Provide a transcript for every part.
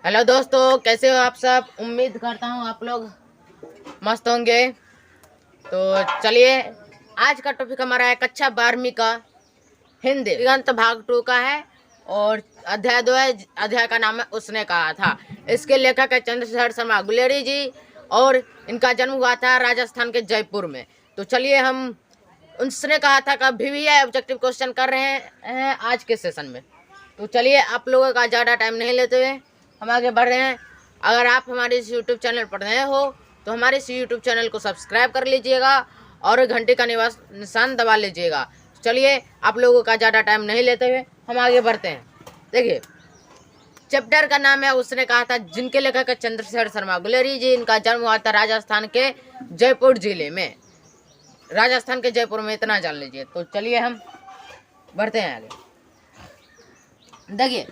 Hello दोस्तों, कैसे हो आप सब। उम्मीद करता हूँ आप लोग मस्त होंगे। तो चलिए, आज का टॉपिक हमारा है कक्षा 12वीं का हिंदी दिगंत भाग 2 का है और अध्याय 2 है। अध्याय का नाम है उसने कहा था। इसके लेखक है चंद्रशेखर शर्मा गुलेरी जी और इनका जन्म हुआ था राजस्थान के जयपुर में। तो चलिए, हम उसने कहा था का VVI ऑब्जेक्टिव क्वेश्चन कर रहे हैं आज के सेशन में। तो चलिए, आप लोगों का ज़्यादा टाइम नहीं लेते हुए हम आगे बढ़ रहे हैं। अगर आप हमारे इस यूट्यूब चैनल पर नए हो तो हमारे इस यूट्यूब चैनल को सब्सक्राइब कर लीजिएगा और घंटे का निशान दबा लीजिएगा। चलिए, आप लोगों का ज़्यादा टाइम नहीं लेते हुए हम आगे बढ़ते हैं। देखिए, चैप्टर का नाम है उसने कहा था, जिनके लेखक है चंद्रशेखर शर्मा गुलेरी जी। इनका जन्म हुआ था राजस्थान के जयपुर जिले में। राजस्थान के जयपुर में, इतना जान लीजिए। तो चलिए, हम बढ़ते हैं आगे। देखिए,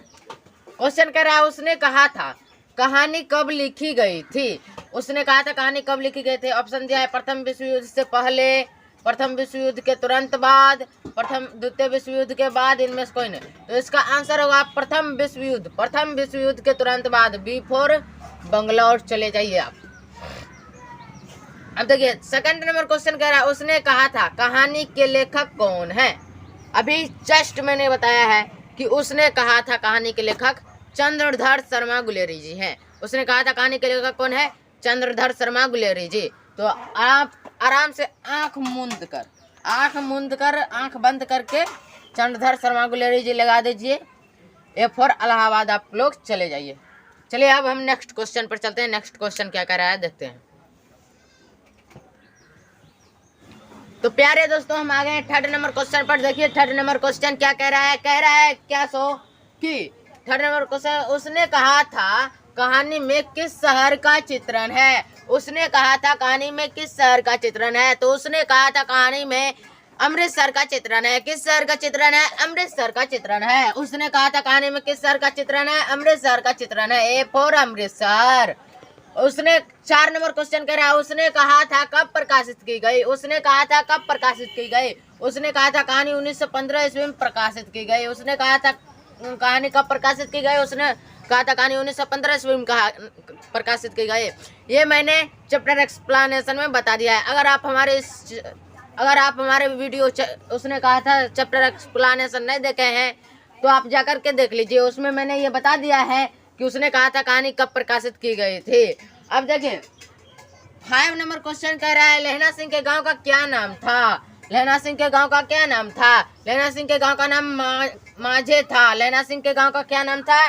क्वेश्चन कह रहा है उसने कहा था कहानी कब लिखी गई थी। उसने कहा था कहानी कब लिखी गई थी। ऑप्शन दिया है प्रथम विश्व युद्ध से पहले, प्रथम विश्व युद्ध के तुरंत बाद, द्वितीय विश्व युद्ध के बाद, इनमें से कोई नहीं। तो इसका आंसर होगा प्रथम विश्व युद्ध। प्रथम विश्व युद्ध के तुरंत बाद, बिफोर बंगलौर चले जाइए आप। अब देखिए, सेकंड नंबर क्वेश्चन कह रहा है उसने कहा था कहानी के लेखक कौन है। अभी जस्ट मैंने बताया है कि उसने कहा था कहानी के लेखक चंद्रधर शर्मा गुलेरी जी हैं। उसने कहा था कहानी के लेखक कौन है, चंद्रधर शर्मा गुलेरी जी। तो आप आराम से आंख बंद करके चंद्रधर शर्मा गुलेरी जी लगा दीजिए। ए फॉर इलाहाबाद आप लोग चले जाइए। चलिए, अब हम नेक्स्ट क्वेश्चन पर चलते हैं। नेक्स्ट क्वेश्चन क्या कह रहा है देखते हैं। तो प्यारे दोस्तों, हम आ गए थर्ड नंबर क्वेश्चन पर। देखिए, थर्ड नंबर क्वेश्चन क्या कह रहा है क्या सो कि थर्ड नंबर क्वेश्चन उसने कहा था कहानी में किस शहर का चित्रण है। उसने कहा था कहानी में किस शहर का चित्रण है। तो उसने कहा था कहानी में अमृतसर का चित्रण है। किस शहर का चित्रण है, अमृतसर का चित्रण है। उसने कहा था कहानी में किस शहर का चित्रण है, अमृतसर का चित्रण है। A for Amritsar. उसने 4 नंबर क्वेश्चन कह रहा है उसने कहा था कब प्रकाशित की गई। उसने कहा था कब प्रकाशित की गई। उसने कहा था कहानी 1915 ईस्वी में प्रकाशित की गई। उसने कहा था कहानी कब प्रकाशित की गई। उसने कहा था कहानी 1915 ईस्वी में प्रकाशित की गई। ये मैंने चैप्टर एक्सप्लेनेशन में बता दिया है। अगर आप हमारे वीडियो उसने कहा था चैप्टर एक्सप्लेनेशन नहीं देखे हैं तो आप जाकर के देख लीजिए। उसमें मैंने ये बता दिया है कि उसने कहा था कहानी कब प्रकाशित की गई थी। अब देखिए, 5 नंबर क्वेश्चन कह रहा है लहना सिंह के गांव का क्या नाम था। लहना सिंह के गांव का क्या नाम था। लहना सिंह के गांव का नाम माझे था। लहना सिंह के गांव का क्या नाम था,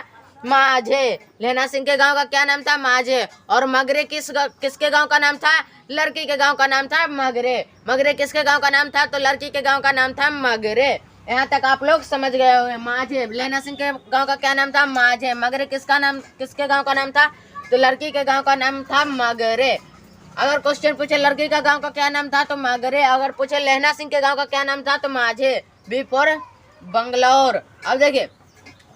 माझे। लहना सिंह के गांव का क्या नाम था, माझे। और मगरे किसके गांव का नाम था, लड़की के गांव का नाम था मगरे। मगरे किसके गांव का नाम था, तो लड़की के गांव का नाम था मगरे। यहाँ तक आप लोग समझ गए होंगे। माझे, लहना सिंह के गांव का क्या नाम था, माझे। मगरे किसके गांव का नाम था, तो लड़की के गांव का नाम था मगरे। अगर क्वेश्चन पूछे लड़की का गांव का क्या नाम था तो मगरे। अगर पूछे लहना सिंह के गांव का क्या नाम था तो माझे, बिफोर बंगलौर। अब देखिए,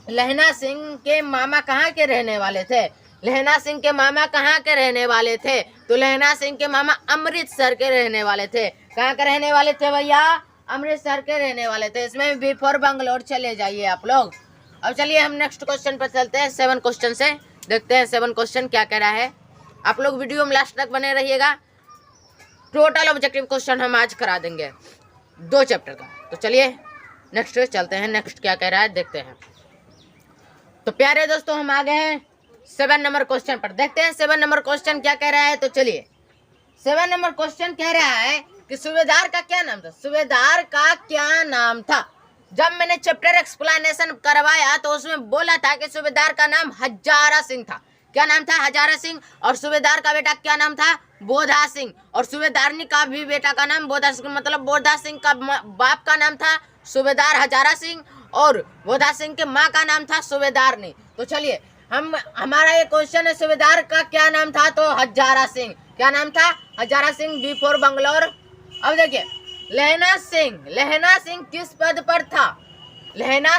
लहना सिंह के मामा कहाँ के रहने वाले थे। लहना सिंह के मामा कहाँ के रहने वाले थे, तो लहना सिंह के मामा अमृतसर के रहने वाले थे। कहाँ के रहने वाले थे भैया, अमृतसर के रहने वाले थे। इसमें बिफोर बंगलौर चले जाइए आप लोग। अब चलिए, हम नेक्स्ट क्वेश्चन पर चलते हैं। 7 क्वेश्चन से देखते हैं 7 क्वेश्चन क्या कह रहा है। आप लोग वीडियो में लास्ट तक बने रहिएगा। टोटल ऑब्जेक्टिव क्वेश्चन हम आज करा देंगे 2 चैप्टर का। तो चलिए नेक्स्ट चलते हैं। नेक्स्ट क्या कह रहा है देखते हैं। तो प्यारे दोस्तों, हम आ गए हैं 7 नंबर क्वेश्चन पर। देखते हैं 7 नंबर क्वेश्चन क्या कह रहा है। तो चलिए, 7 नंबर क्वेश्चन कह रहा है कि सूबेदार का क्या नाम था। सूबेदार का क्या नाम था। जब मैंने चैप्टर एक्सप्लेनेशन करवाया तो उसमें बोला था कि सूबेदार का नाम हजारा सिंह था। क्या नाम था, हजारा सिंह। और सूबेदार का बेटा क्या नाम था, बोधा सिंह। और सूबेदारनी का भी बेटा का नाम बोधा सिंह, मतलब बोधा सिंह का बाप का नाम था सूबेदार हजारा सिंह और बोधा सिंह के माँ का नाम था सूबेदारनी। तो चलिए, हमारा ये क्वेश्चन है सूबेदार का क्या नाम था, तो हजारा सिंह। क्या नाम था, हजारा सिंह, बिफोर बंगलौर। अब देखिए, लहना सिंह किस पद पर था। लहना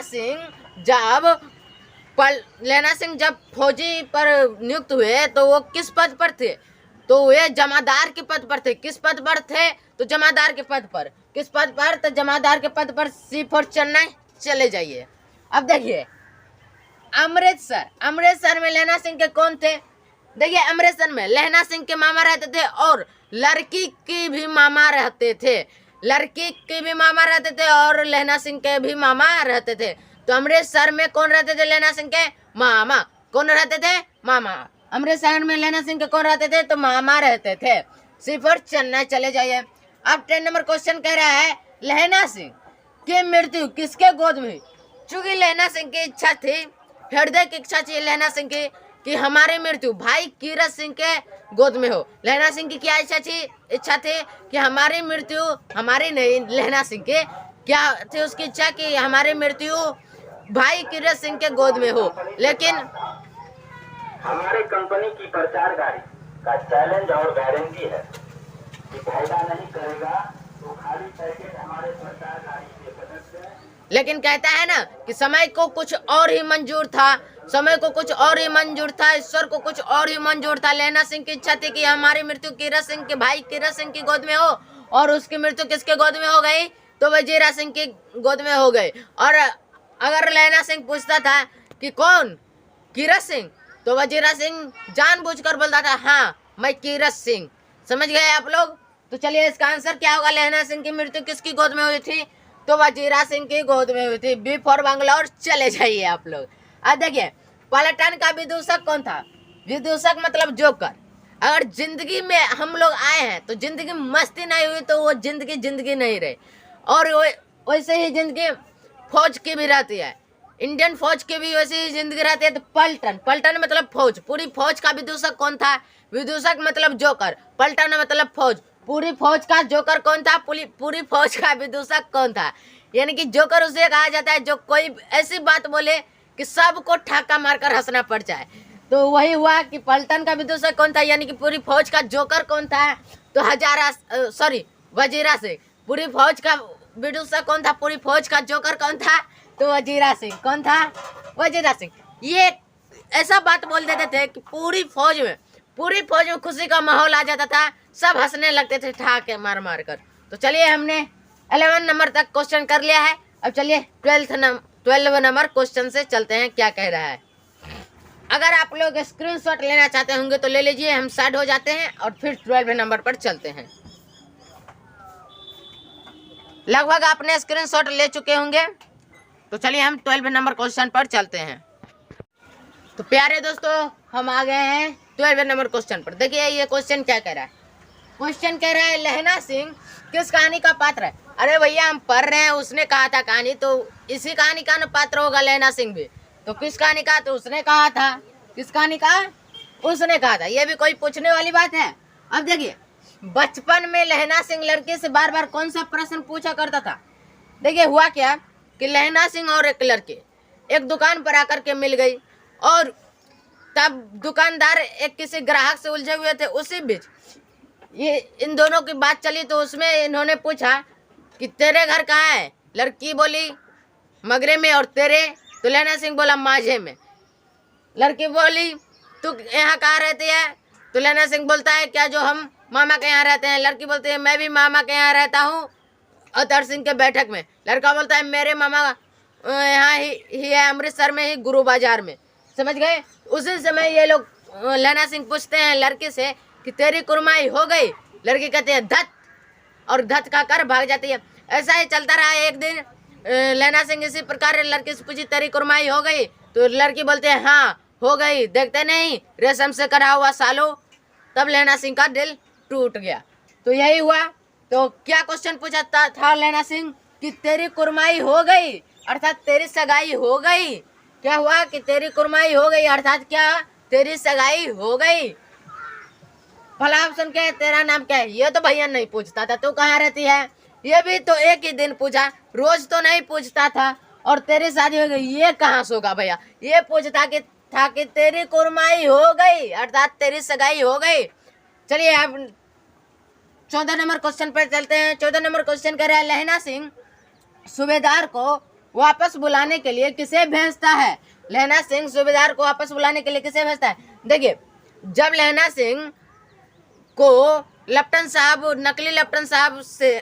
सिंह जब फौजी पर नियुक्त हुए तो वो किस पद पर थे, तो वे जमादार के पद पर थे। किस पद पर थे, तो जमादार के पद पर। किस पद पर, तो जमादार के पद पर। सी फॉर चेन्नई चले जाइए। अब देखिए, अमृतसर, अमृतसर में लहना सिंह के कौन थे? देखिए अमृतसर में लहना सिंह के मामा रहते थे और लड़की की भी मामा रहते थे, लड़की के भी मामा रहते थे और लहना सिंह के भी मामा रहते थे। तो अमृतसर में कौन रहते थे? लहना सिंह के मामा। कौन रहते थे? मामा। अमृतसर में लहना सिंह के कौन रहते थे? तो मामा रहते थे। सिफर चेन्नई चले जाइए। अब 10 नंबर क्वेश्चन कह रहा है लहना सिंह की मृत्यु किसके गोद में हुई? चूंकि लहना सिंह की इच्छा थी, हृदय की इच्छा थी लहना सिंह की कि हमारी मृत्यु भाई कीरत सिंह के गोद में हो। लहना सिंह की क्या इच्छा थी कि हमारी मृत्यु, हमारी नहीं, लहना सिंह की क्या थी उसकी इच्छा कि हमारी मृत्यु भाई कीरत सिंह के गोद में हो। लेकिन हमारे कंपनी की प्रचार गाड़ी का चैलेंज और गारंटी है कि फायदा नहीं करेगा तो खाली पैकेट हमारे प्रचार गाड़ी के सदस्य। लेकिन कहता है ना कि समय को कुछ और ही मंजूर था, समय को कुछ और ही मंजूर था, ईश्वर को कुछ और ही मंजूर था। लहना सिंह की इच्छा थी कि हमारी मृत्यु कीरत सिंह के भाई कीरत सिंह की गोद में हो और उसकी मृत्यु किसके गोद में हो गई? तो वजीरा सिंह की गोद में हो गई। और अगर लहना सिंह पूछता था कि कौन? कीरत सिंह, तो वजीरा सिंह जानबूझकर बोलता था हाँ मैं कीरत सिंह। समझ गए आप लोग? तो चलिए इसका आंसर क्या होगा? लहना सिंह की मृत्यु किसकी गोद में हुई थी? तो वजीरा सिंह की गोद में हुई थी। बी फॉर बंगलौर चले जाइए आप लोग। अब देखिए पलटन का विदूषक कौन था? विदूषक मतलब जोकर। अगर जिंदगी में हम लोग आए हैं तो जिंदगी में मस्ती नहीं हुई तो वो जिंदगी नहीं रही। और वैसे ही जिंदगी फौज की भी रहती है, इंडियन फौज की भी वैसे ही जिंदगी रहती है। तो पलटन मतलब फौज, पूरी फौज का विदूषक कौन था? विदूषक मतलब जोकर, पलटन मतलब फौज, पूरी फौज का जोकर कौन था? पूरी फौज का विदूषक कौन था? यानी कि जोकर उसे कहा जाता है जो कोई ऐसी बात बोले कि सबको ठाका मारकर हंसना पड़ जाए। तो वही हुआ कि पलटन का विदूषक कौन था, यानी कि पूरी फौज का जोकर कौन था? तो वजीरा सिंह। पूरी फौज का विदूषक कौन था? पूरी फौज का जोकर कौन था? तो वजीरा सिंह। कौन था? वजीरा सिंह। ये ऐसा बात बोल देते थे कि पूरी फौज में खुशी का माहौल आ जाता था, सब हंसने लगते थे ठाके मार मार कर। तो चलिए हमने 11 नंबर तक क्वेश्चन कर लिया है। अब चलिए 12 नंबर क्वेश्चन से चलते हैं, क्या कह रहा है। अगर आप लोग स्क्रीनशॉट लेना चाहते होंगे तो ले लीजिए, हम साइड हो जाते हैं और फिर 12 नंबर पर चलते हैं। लगभग आपने स्क्रीनशॉट ले चुके होंगे, तो चलिए हम 12 नंबर क्वेश्चन पर चलते हैं। तो प्यारे दोस्तों हम आ गए हैं 12 नंबर क्वेश्चन पर। देखिए ये क्वेश्चन क्या कह रहा है। क्वेश्चन कह रहा है लहना सिंह किस कहानी का पात्र है? अरे भैया हम पढ़ रहे हैं, उसने कहा था कहानी, तो इसी कहानी का न पात्र होगा लहना सिंह भी। तो किस कहानी का? तो उसने कहा था। किस कहानी का? उसने कहा था। ये भी कोई पूछने वाली बात है? अब देखिए बचपन में लहना सिंह लड़के से बार बार कौन सा प्रश्न पूछा करता था? देखिए हुआ क्या कि लहना सिंह और एक लड़के एक दुकान पर आकर के मिल गई और तब दुकानदार एक किसी ग्राहक से उलझे हुए थे। उसी बीच ये इन दोनों की बात चली, तो उसमें इन्होंने पूछा कि तेरे घर कहाँ है? लड़की बोली मगरे में, और तेरे? तो लहना सिंह बोला माझे में। लड़की बोली तू यहाँ कहाँ रहती है? तो लहना सिंह बोलता है क्या जो हम मामा के यहाँ रहते हैं? लड़की बोलती है मैं भी मामा के यहाँ रहता हूँ, अतर सिंह के बैठक में। लड़का बोलता है मेरे मामा यहाँ ही है, अमृतसर में ही, गुरु बाजार में। समझ गए? उसी समय ये लोग लहना सिंह पूछते हैं लड़के से कि तेरी कुरमाई हो गई? लड़की कहती है धत, और धत का कर भाग जाती है। ऐसा ही चलता रहा। एक दिन लहना सिंह इसी प्रकार लड़की से पूछी तेरी कुरमाई हो गई? तो लड़की बोलते हैं हाँ हो गई, देखते नहीं रेशम से करा हुआ सालो। तब लहना सिंह का दिल टूट गया। तो यही हुआ। तो क्या क्वेश्चन पूछा था लहना सिंह कि तेरी कुरमाई हो गई, अर्थात तेरी सगाई हो गई। क्या हुआ कि तेरी कुरमाई हो गई, अर्थात क्या? तेरी सगाई हो गई। भला ऑप्शन क्या है? तेरा नाम क्या है? ये तो भैया नहीं पूछता था। तू कहाँ रहती है? ये भी तो एक ही दिन पूछा, रोज तो नहीं पूछता था। और तेरी शादी हो गई, ये कहाँ से होगा भैया? ये पूछता था कि तेरी कुरमाई हो गई, अर्थात तेरी सगाई हो गई। चलिए अब 14 नंबर क्वेश्चन पर चलते हैं। 14 नंबर क्वेश्चन कह रहा है लहना सिंह सूबेदार को वापस बुलाने के लिए किसे भेजता है? लहना सिंह सूबेदार को वापस बुलाने के लिए किसे भेजता है? देखिए जब लहना सिंह को लेफ्टिनेंट साहब, नकली लेफ्टिनेंट साहब से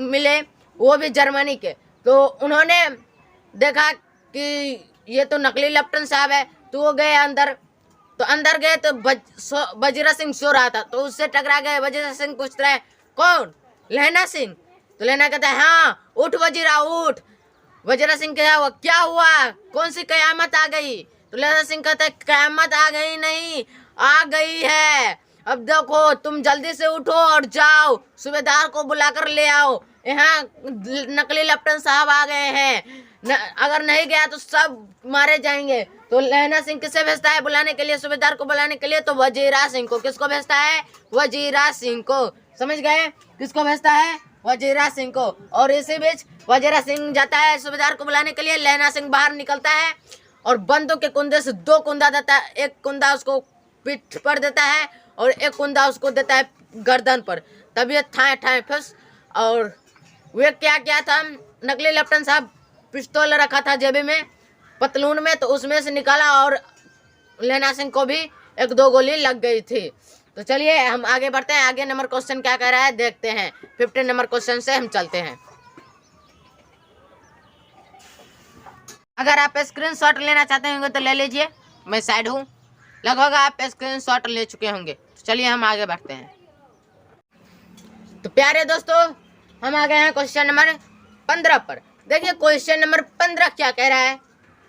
मिले, वो भी जर्मनी के, तो उन्होंने देखा कि ये तो नकली लेफ्टिनेंट साहब है। तो वो गए अंदर, तो अंदर गए तो वजीरा सिंह सो रहा था, तो उससे टकरा गए। वजीरा सिंह पूछ रहे हैं कौन? लहना सिंह। तो लहना कहता है हाँ उठ वजीरा उठ। वजीरा सिंह कहता क्या हुआ, कौन सी कयामत आ गई? तो लहना सिंह कहता है कयामत आ गई नहीं, आ गई है। अब देखो तुम जल्दी से उठो और जाओ सूबेदार को बुलाकर ले आओ, यहाँ नकली लेफ्टिनेंट साहब आ गए हैं, अगर नहीं गया तो सब मारे जाएंगे। तो लहना सिंह किसे भेजता है बुलाने के लिए, सूबेदार को बुलाने के लिए? तो वजीरा सिंह को। किसको भेजता है? वजीरा सिंह को। समझ गए? किसको भेजता है? वजीरा सिंह को। और इसी बीच वजीरा सिंह जाता है सूबेदार को बुलाने के लिए। लहना सिंह बाहर निकलता है और बंदूक के कुंदे से 2 कुंदा देता है। एक कुंदा उसको पीठ पर देता है और एक कुंदा उसको देता है गर्दन पर। तब ये ठाए ठाए फंस। और वे क्या था, नकली लेफ्टिनेंट साहब पिस्तौल रखा था जेबी में, पतलून में, तो उसमें से निकाला और लहना सिंह को भी 1-2 गोली लग गई थी। तो चलिए हम आगे बढ़ते हैं। आगे नंबर क्वेश्चन क्या कह रहा है देखते हैं। 15 नंबर क्वेश्चन से हम चलते हैं। अगर आप स्क्रीनशॉट लेना चाहते होंगे तो ले लीजिए, मैं साइड हूँ। लगभग आप स्क्रीनशॉट ले चुके होंगे। तो चलिए हम आगे बढ़ते हैं। तो प्यारे दोस्तों हम आ गए हैं क्वेश्चन नंबर 15 पर। देखिए क्वेश्चन नंबर 15 क्या कह रहा है।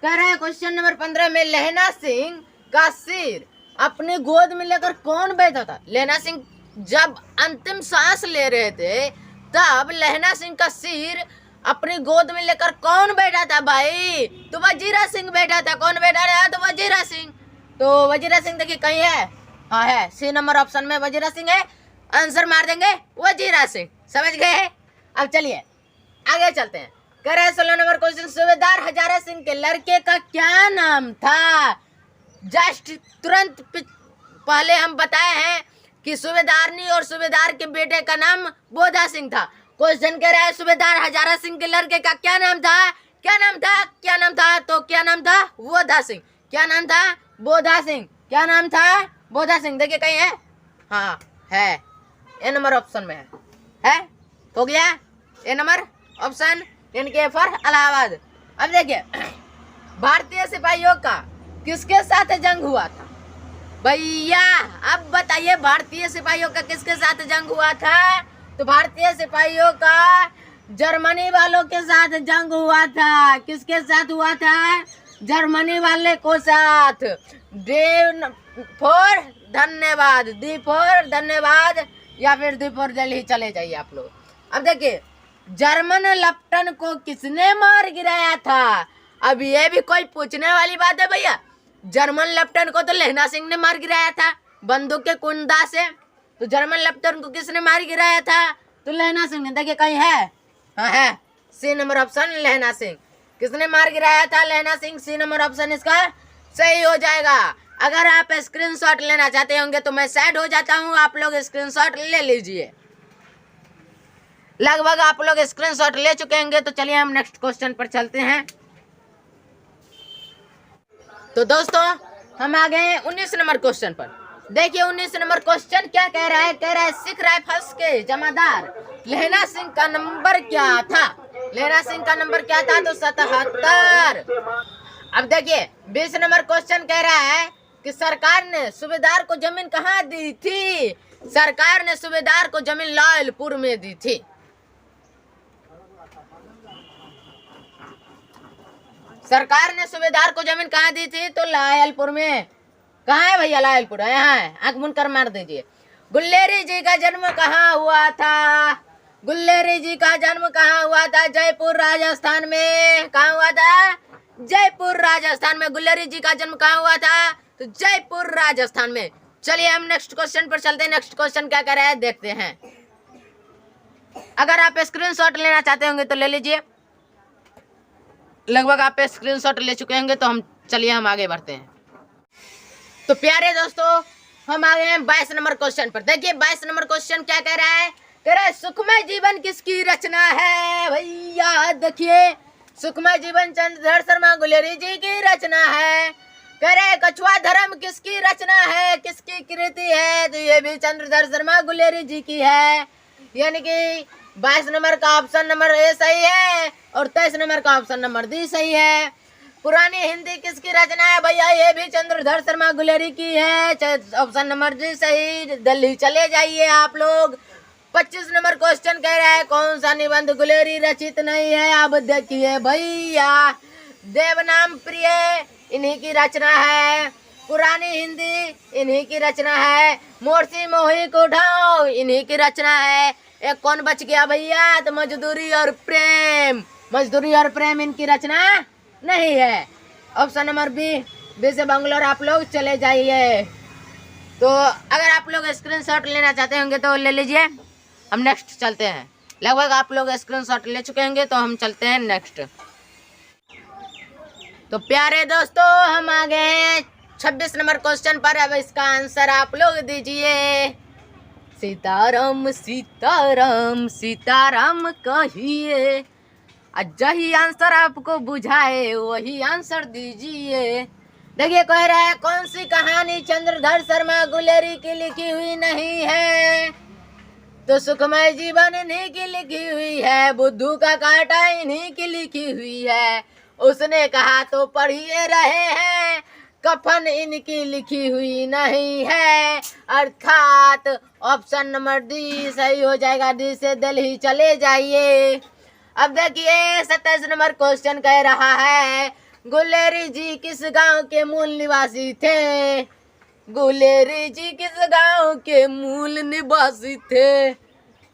कह रहा है क्वेश्चन नंबर 15 में लहना सिंह का सिर अपने गोद में लेकर कौन बैठा था? लहना सिंह जब अंतिम सांस ले रहे थे तब लहना सिंह का सिर अपनी गोद में लेकर कौन बैठा था भाई? तो वजीरा सिंह बैठा था। कौन बैठा रहा? तो वजीरा सिंह। तो वजीरा सिंह देखिए कहीं है, हाँ है, सी नंबर ऑप्शन में वजीरा सिंह है। आंसर मार देंगे वजीरा सिंह। समझ गए? अब चलिए आगे चलते हैं। कह रहे 16 नंबर क्वेश्चन, सूबेदार हजारा सिंह के लड़के का क्या नाम था? जस्ट तुरंत पहले हम बताए हैं कि सूबेदारनी और सूबेदार के बेटे का नाम बोधा सिंह था। क्वेश्चन कह रहा है सूबेदार हजारा सिंह के लड़के का क्या नाम था? क्या नाम था? क्या नाम था? तो क्या नाम था? बोधा सिंह। क्या नाम था? बोधा सिंह। क्या नाम था? बोधा सिंह। देखिए कहीं है, हाँ है, ए नंबर ऑप्शन में है। हो गया ए नंबर ऑप्शन, इनके फॉर इलाहाबाद। अब देखिए भारतीय सिपाहियों का किसके साथ जंग हुआ था भैया? अब बताइए भारतीय सिपाहियों का किसके साथ जंग हुआ था? तो भारतीय सिपाहियों का जर्मनी वालों के साथ जंग हुआ था। किसके साथ हुआ था? जर्मनी वाले को साथ। डी फॉर धन्यवाद, डी फॉर धन्यवाद, या फिर डी फॉर दिल्ली चले जाइए आप लोग। अब देखिए जर्मन लेफ्टिनेंट को किसने मार गिराया था? अब ये भी कोई पूछने वाली बात है भैया। जर्मन लेफ्टिनेंट को तो लहना सिंह ने मार गिराया था बंदूक के कुंदा से। तो जर्मन लेफ्टिनेंट को किसने मार गिराया था? तो लहना सिंह ने। देखिए कहीं है, हाँ है, सी नंबर ऑप्शन लहना सिंह। किसने मार गिराया था? लहना सिंह। सी नंबर ऑप्शन इसका सही हो जाएगा। अगर आप स्क्रीनशॉट लेना चाहते होंगे तो मैं साइड हो जाता हूँ, आप लोग स्क्रीनशॉट ले लीजिए। लगभग आप लोग स्क्रीनशॉट ले चुके होंगे। तो चलिए हम नेक्स्ट क्वेश्चन पर चलते हैं। तो दोस्तों हम आ गए 19 नंबर क्वेश्चन पर। देखिए 19 नंबर क्वेश्चन क्या कह रहा है। कह रहा है सिख राइफल्स के जमादार लहना सिंह का नंबर क्या था? लहना सिंह का नंबर क्या था? तो 77। अब देखिए 20 नंबर क्वेश्चन कह रहा है कि सरकार ने सूबेदार को जमीन कहाँ दी थी? सरकार ने सूबेदार को जमीन लायलपुर में दी थी। सरकार ने सूबेदार को जमीन कहाँ दी थी? तो लायलपुर में। कहाँ है भैया लायलपुर? यहाँ है, आंख मुन कर मार दीजिए। गुल्लेरी जी का जन्म कहाँ हुआ था? गुल्लेरी जी का जन्म कहाँ हुआ था? जयपुर राजस्थान में। कहाँ हुआ था? जयपुर राजस्थान में। गुल्लेरी जी का जन्म कहाँ हुआ था? तो जयपुर राजस्थान में। चलिए हम नेक्स्ट क्वेश्चन पर चलते हैं। नेक्स्ट क्वेश्चन क्या कह रहा है देखते हैं। अगर आप स्क्रीनशॉट लेना चाहते होंगे तो ले लीजिए। लगभग आप स्क्रीनशॉट ले चुके होंगे। तो हम आगे बढ़ते हैं। तो प्यारे दोस्तों हम आ गए हैं 22 नंबर क्वेश्चन पर। देखिए 22 नंबर क्वेश्चन क्या कह रहा है। कह रहा है सुखमय जीवन किसकी रचना है भैया? देखिए सुखमय जीवन चंद्रधर शर्मा गुलेरी जी की रचना है। कह रहे कछुआ धर्म किसकी रचना है, किसकी कृति है? तो ये भी चंद्रधर शर्मा गुलेरी जी की है। यानी कि 22 नंबर का ऑप्शन नंबर ए सही है और 23 नंबर का ऑप्शन नंबर डी सही है। पुरानी हिंदी किसकी रचना है भैया? ये भी चंद्रधर शर्मा गुलेरी की है। ऑप्शन नंबर डी सही। दिल्ली चले जाइए आप लोग। 25 नंबर क्वेश्चन कह रहा है कौन सा निबंध गुलेरी रचित नहीं है? अब देखिए भैया, देवनाम प्रिय इन्हीं की रचना है। पुरानी हिंदी इन्हीं की रचना है। मोर्सी मोही को उठाओ इन्हीं की रचना है। एक कौन बच गया भैया? तो मजदूरी और प्रेम। मजदूरी और प्रेम इनकी रचना नहीं है। ऑप्शन नंबर बी से बंगलोर आप लोग चले जाइए। तो अगर आप लोग स्क्रीनशॉट लेना चाहते होंगे तो ले लीजिए। हम नेक्स्ट चलते हैं। लगभग आप लोग स्क्रीनशॉट ले चुके होंगे तो हम चलते हैं नेक्स्ट। तो प्यारे दोस्तों, हम आ गए हैं 26 नंबर क्वेश्चन पर। अब इसका आंसर आप लोग दीजिए। सीताराम सीताराम सीताराम कहिए, जही आंसर आपको बुझाए वही आंसर दीजिए। देखिए कह रहा है कौन सी कहानी चंद्रधर शर्मा गुलेरी की लिखी हुई नहीं है? तो सुखमय जीवन इन्हीं की लिखी हुई है। बुद्धू का कांटा इन्हीं की लिखी हुई है। उसने कहा तो पढ़िए रहे हैं, कफन इनकी लिखी हुई नहीं है। अर्थात ऑप्शन नंबर डी सही हो जाएगा। डी से दिल्ली चले जाइए। अब देखिए 27 नंबर क्वेश्चन कह रहा है गुलेरी जी किस गांव के मूल निवासी थे? गुलेरी जी किस गांव के मूल निवासी थे?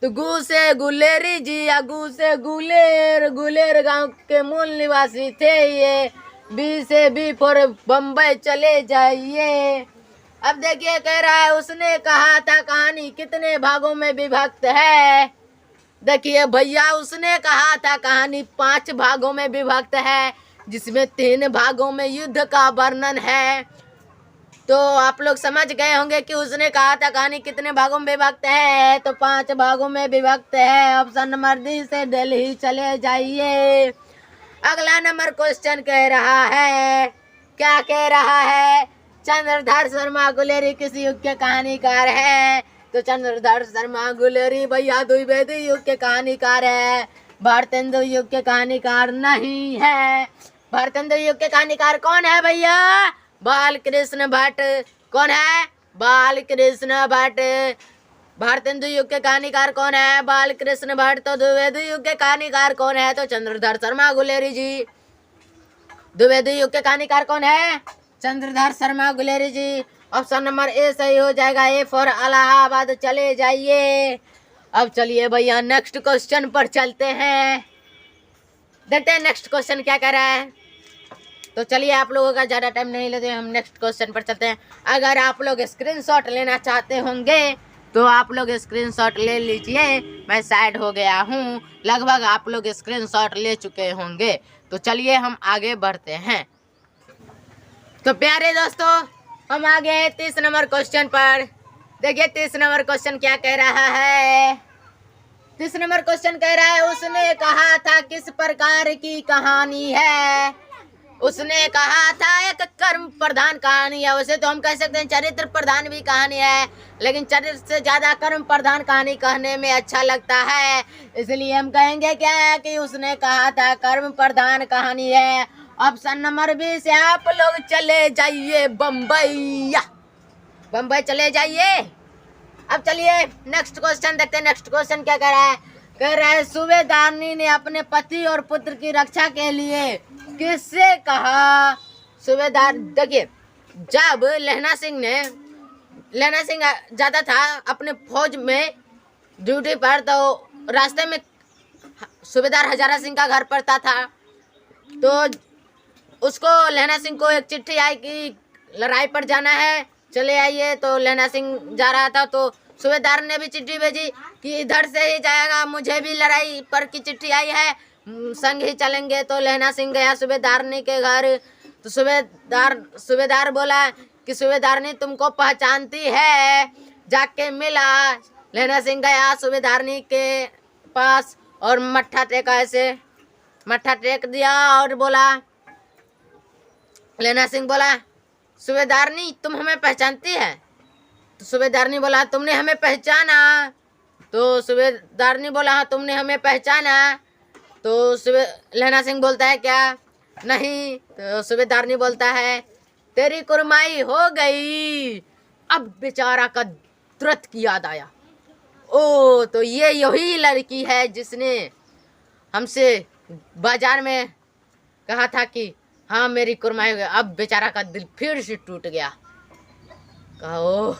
तो गु से गुलेरी जी या गु से गुलेर, गुलेर गांव के मूल निवासी थे ये। बी से बी फॉर बम्बई चले जाइए। अब देखिए कह रहा है उसने कहा था कहानी कितने भागों में विभक्त है? देखिए भैया, उसने कहा था कहानी 5 भागों में विभक्त है, जिसमें 3 भागों में युद्ध का वर्णन है। तो आप लोग समझ गए होंगे कि उसने कहा था कहानी कितने भागों में विभक्त है। तो 5 भागों में विभक्त है। ऑप्शन नंबर डी से दिल्ली चले जाइए। अगला नंबर क्वेश्चन कह रहा है, क्या कह रहा है? चंद्रधर शर्मा गुलेरी किस युग के कहानीकार है? तो चंद्रधर शर्मा गुलेरी भैया द्विवेदी युग के कहानीकार है। भारतेंदु युग के कहानीकार नहीं है। भारतेंदु युग के कहानीकार कौन है भैया? बालकृष्ण भट्ट। कौन है? बालकृष्ण भट्ट। भारतेंदु युग के कहानीकार कौन है? बालकृष्ण भट्ट। तो द्विवेदी युग के कहानीकार कौन है? तो चंद्रधर शर्मा गुलेरी जी। द्विवेदी युग के कहानीकार कौन है? चंद्रधर शर्मा गुलेरी जी। ऑप्शन नंबर ए सही हो जाएगा। ए फॉर इलाहाबाद चले जाइए। अब चलिए भैया नेक्स्ट क्वेश्चन पर चलते हैं। देखते हैं नेक्स्ट क्वेश्चन क्या कह रहा है। तो चलिए आप लोगों का ज़्यादा टाइम नहीं लेते, हम नेक्स्ट क्वेश्चन पर चलते हैं। अगर आप लोग स्क्रीनशॉट लेना चाहते होंगे तो आप लोग स्क्रीनशॉट ले लीजिए। मैं साइड हो गया हूँ। लगभग आप लोग स्क्रीनशॉट ले चुके होंगे। तो चलिए हम आगे बढ़ते हैं। तो प्यारे दोस्तों, हम आ गए 30 नंबर क्वेश्चन पर। देखिए 30 नंबर क्वेश्चन क्या कह रहा है। 30 नंबर क्वेश्चन कह रहा है उसने कहा था किस प्रकार की कहानी है? उसने कहा था एक कर्म प्रधान कहानी है। वैसे तो हम कह सकते हैं चरित्र प्रधान भी कहानी है, लेकिन चरित्र से ज्यादा कर्म प्रधान कहानी कहने में अच्छा लगता है, इसलिए हम कहेंगे क्या है कि उसने कहा था कर्म प्रधान कहानी है। ऑप्शन नंबर बी से आप लोग चले जाइए बम्बई। बम्बई चले जाइए। अब चलिए नेक्स्ट क्वेश्चन देखते हैं। नेक्स्ट क्वेश्चन क्या कह रहा है? कह रहा है सूबेदारनी ने अपने पति और पुत्र की रक्षा के लिए किससे कहा? सूबेदार, देखिए जब लहना सिंह जाता था अपने फौज में ड्यूटी पर, तो रास्ते में सूबेदार हजारा सिंह का घर पड़ता था। तो उसको लहना सिंह को एक चिट्ठी आई कि लड़ाई पर जाना है, चले आइए। तो लहना सिंह जा रहा था, तो सूबेदार ने भी चिट्ठी भेजी कि इधर से ही जाएगा, मुझे भी लड़ाई पर की चिट्ठी आई है, संग ही चलेंगे। तो लहना सिंह गया सूबेदारनी के घर। तो सूबेदार बोला कि सूबेदारनी तुमको पहचानती है, जाके मिला। लहना सिंह गया सूबेदारनी के पास और मत्था टेका, ऐसे मत्था टेक दिया और बोला, लहना सिंह बोला सूबेदारनी तुम हमें पहचानती है? तो सूबेदारनी बोला तुमने हमें पहचाना? तो सूबेदारनी बोला हाँ तुमने हमें पहचाना। तो लहना सिंह बोलता है क्या नहीं। तो सूबेदारनी बोलता है तेरी कुरमाई हो गई। अब बेचारा का तुरंत की याद आया, ओ तो ये यही लड़की है जिसने हमसे बाजार में कहा था कि हाँ मेरी कुरमाई हो गई। अब बेचारा का दिल फिर से टूट गया। कहा ओह।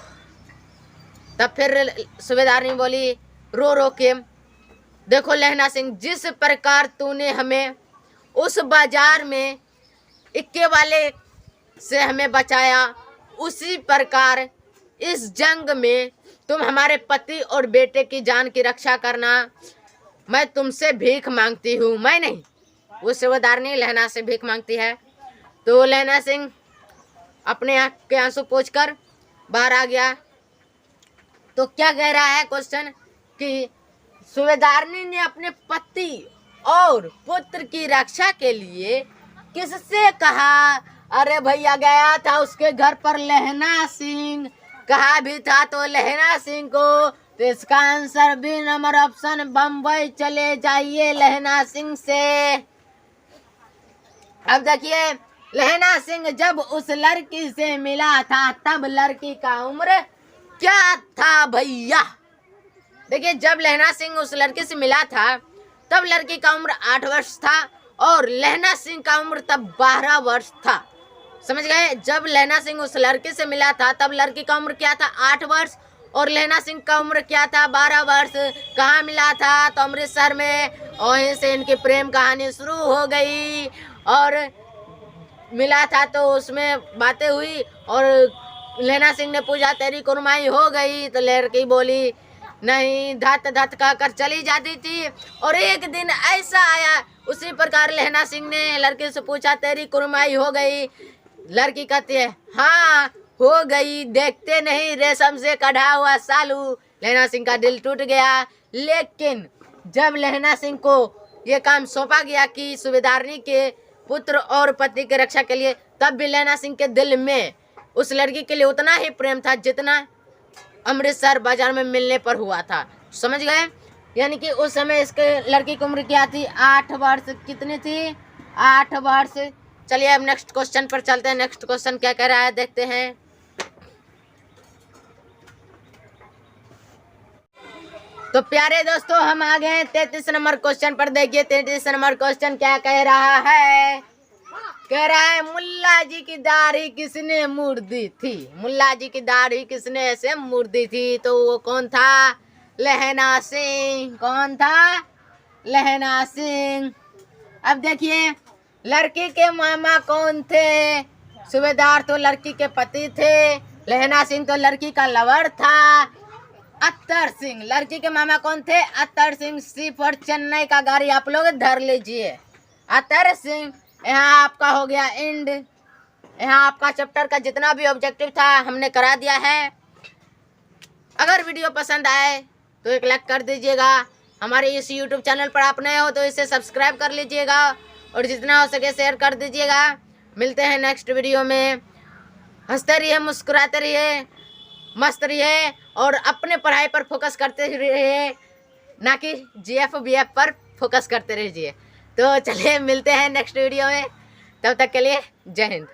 तब फिर सूबेदारनी बोली रो रो के, देखो लहना सिंह, जिस प्रकार तूने हमें उस बाजार में इक्के वाले से हमें बचाया, उसी प्रकार इस जंग में तुम हमारे पति और बेटे की जान की रक्षा करना। मैं तुमसे भीख मांगती हूँ। मैं नहीं, वो सूबेदारनी लहना से भीख मांगती है। तो लहना सिंह अपने आँख के आंसू पोंछकर बाहर आ गया। तो क्या कह रहा है क्वेश्चन कि सूबेदारनी ने अपने पति और पुत्र की रक्षा के लिए किससे कहा? अरे भैया गया था उसके घर पर लहना सिंह। कहा भी था तो लहना सिंह को। तो इसका answer B number option, Bombay चले जाइए लहना सिंह से। अब देखिए लहना सिंह जब उस लड़की से मिला था तब लड़की का उम्र क्या था भैया? देखिए जब लहना सिंह उस लड़के से मिला था तब लड़की का उम्र 8 वर्ष था और लहना सिंह का उम्र तब 12 वर्ष था। समझ गए? जब लहना सिंह उस लड़के से मिला था तब लड़की का उम्र क्या था? 8 वर्ष और लहना सिंह का उम्र क्या था? 12 वर्ष। कहाँ मिला था? तो अमृतसर में। वहीं से इनकी प्रेम कहानी शुरू हो गई और मिला था तो उसमें बातें हुई और लहना सिंह ने पूछा तेरी कुरमाई हो गई? तो लड़की बोली नहीं, धत धत कहकर चली जाती थी। और एक दिन ऐसा आया, उसी प्रकार लहना सिंह ने लड़के से पूछा तेरी कुरमाई हो गई? लड़की कहती है हाँ हो गई, देखते नहीं रेशम से कढ़ा हुआ सालू। लहना सिंह का दिल टूट गया। लेकिन जब लहना सिंह को ये काम सौंपा गया कि सूबेदारनी के पुत्र और पति की रक्षा के लिए, तब भी लहना सिंह के दिल में उस लड़की के लिए उतना ही प्रेम था जितना अमृतसर बाजार में मिलने पर हुआ था। समझ गए? यानी कि उस समय इसके लड़की की उम्र क्या थी? 8 वर्ष। कितनी थी? 8 वर्ष। चलिए अब नेक्स्ट क्वेश्चन पर चलते हैं। नेक्स्ट क्वेश्चन क्या कह रहा है देखते हैं। तो प्यारे दोस्तों हम आ गए 33 नंबर क्वेश्चन पर। देखिए 33 नंबर क्वेश्चन क्या कह रहा है। कह रहा है मुल्ला जी की दाढ़ी किसने मूड़ दी थी? मुल्ला जी की दाढ़ी किसने ऐसे मूड़ दी थी? तो वो कौन था? लहना सिंह। कौन था? लहना सिंह। अब देखिए लड़की के मामा कौन थे? सूबेदार तो लड़की के पति थे, लहना सिंह तो लड़की का लवर था। अत्तर सिंह। लड़की के मामा कौन थे? अत्तर सिंह। सी फॉर चेन्नई का गाड़ी आप लोग धर लीजिए। अत्तर सिंह। यहाँ आपका हो गया एंड। यहाँ आपका चैप्टर का जितना भी ऑब्जेक्टिव था हमने करा दिया है। अगर वीडियो पसंद आए तो एक लाइक कर दीजिएगा। हमारे इस यूट्यूब चैनल पर आप नए हो तो इसे सब्सक्राइब कर लीजिएगा और जितना हो सके शेयर कर दीजिएगा। मिलते हैं नेक्स्ट वीडियो में। हंसते रहिए, मुस्कुराते रहिए, मस्त रहिए और अपने पढ़ाई पर फोकस करते रहिए, ना कि जीएफ बीएफ पर फोकस करते रहिए। तो चलिए मिलते हैं नेक्स्ट वीडियो में। तब तक के लिए जय हिंद।